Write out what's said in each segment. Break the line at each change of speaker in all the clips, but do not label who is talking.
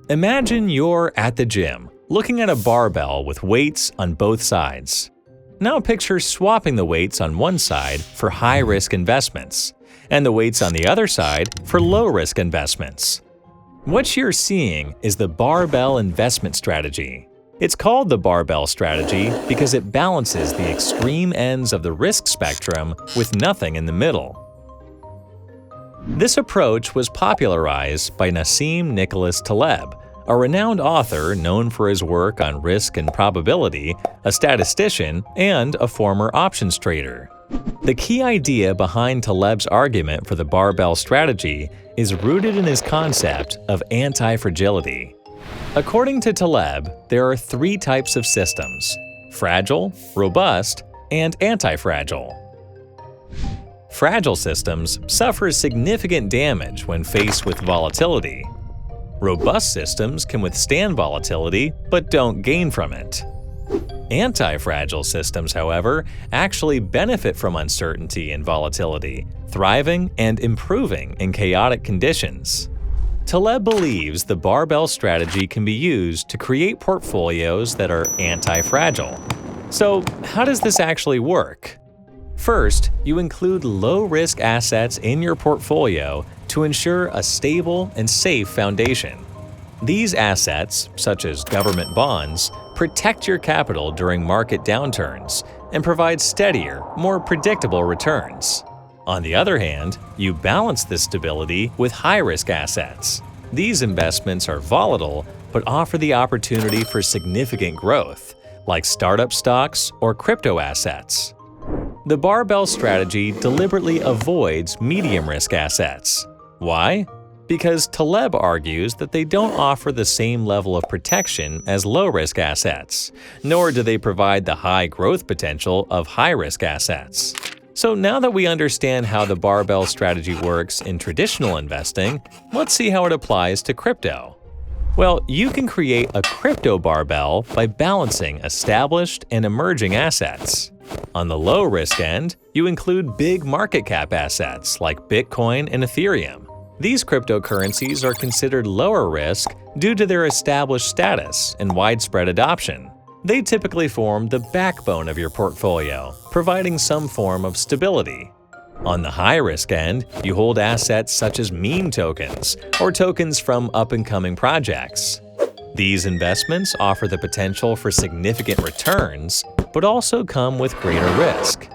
Imagine you're at the gym, looking at a barbell with weights on both sides. Now picture swapping the weights on one side for high-risk investments, and the weights on the other side for low-risk investments. What you're seeing is the barbell investment strategy. It's called the barbell strategy because it balances the extreme ends of the risk spectrum with nothing in the middle. This approach was popularized by Nassim Nicholas Taleb, a renowned author known for his work on risk and probability, a statistician, and a former options trader. The key idea behind Taleb's argument for the barbell strategy is rooted in his concept of antifragility. According to Taleb, there are three types of systems: fragile, robust, and antifragile. Fragile systems suffer significant damage when faced with volatility. Robust systems can withstand volatility but don't gain from it. Anti-fragile systems, however, actually benefit from uncertainty and volatility, thriving and improving in chaotic conditions. Taleb believes the barbell strategy can be used to create portfolios that are anti-fragile. So, how does this actually work? First, you include low-risk assets in your portfolio to ensure a stable and safe foundation. These assets, such as government bonds, protect your capital during market downturns and provide steadier, more predictable returns. On the other hand, you balance this stability with high-risk assets. These investments are volatile but offer the opportunity for significant growth, like startup stocks or crypto assets. The barbell strategy deliberately avoids medium-risk assets. Why? Because Taleb argues that they don't offer the same level of protection as low-risk assets, nor do they provide the high growth potential of high-risk assets. So now that we understand how the barbell strategy works in traditional investing, let's see how it applies to crypto. Well, you can create a crypto barbell by balancing established and emerging assets. On the low-risk end, you include big market cap assets like Bitcoin and Ethereum. These cryptocurrencies are considered lower risk due to their established status and widespread adoption. They typically form the backbone of your portfolio, providing some form of stability. On the high-risk end, you hold assets such as meme tokens or tokens from up-and-coming projects. These investments offer the potential for significant returns, but also come with greater risk.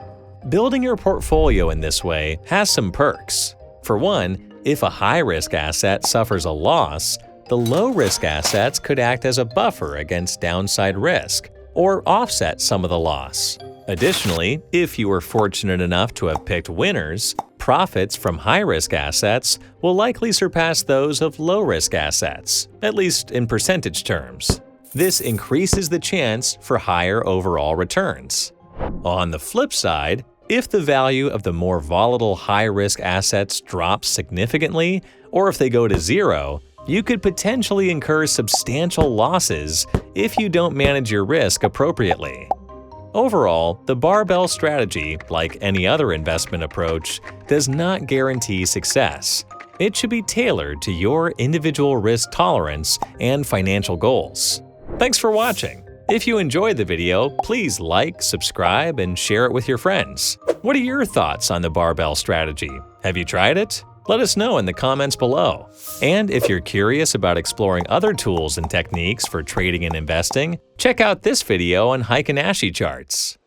Building your portfolio in this way has some perks. For one, if a high-risk asset suffers a loss, the low-risk assets could act as a buffer against downside risk or offset some of the loss. Additionally, if you were fortunate enough to have picked winners, profits from high-risk assets will likely surpass those of low-risk assets, at least in percentage terms. This increases the chance for higher overall returns. On the flip side, if the value of the more volatile high-risk assets drops significantly, or if they go to zero, you could potentially incur substantial losses if you don't manage your risk appropriately. Overall, the barbell strategy, like any other investment approach, does not guarantee success. It should be tailored to your individual risk tolerance and financial goals. Thanks for watching. If you enjoyed the video, please like, subscribe, and share it with your friends. What are your thoughts on the barbell strategy? Have you tried it? Let us know in the comments below. And if you're curious about exploring other tools and techniques for trading and investing, check out this video on Fibonacci charts.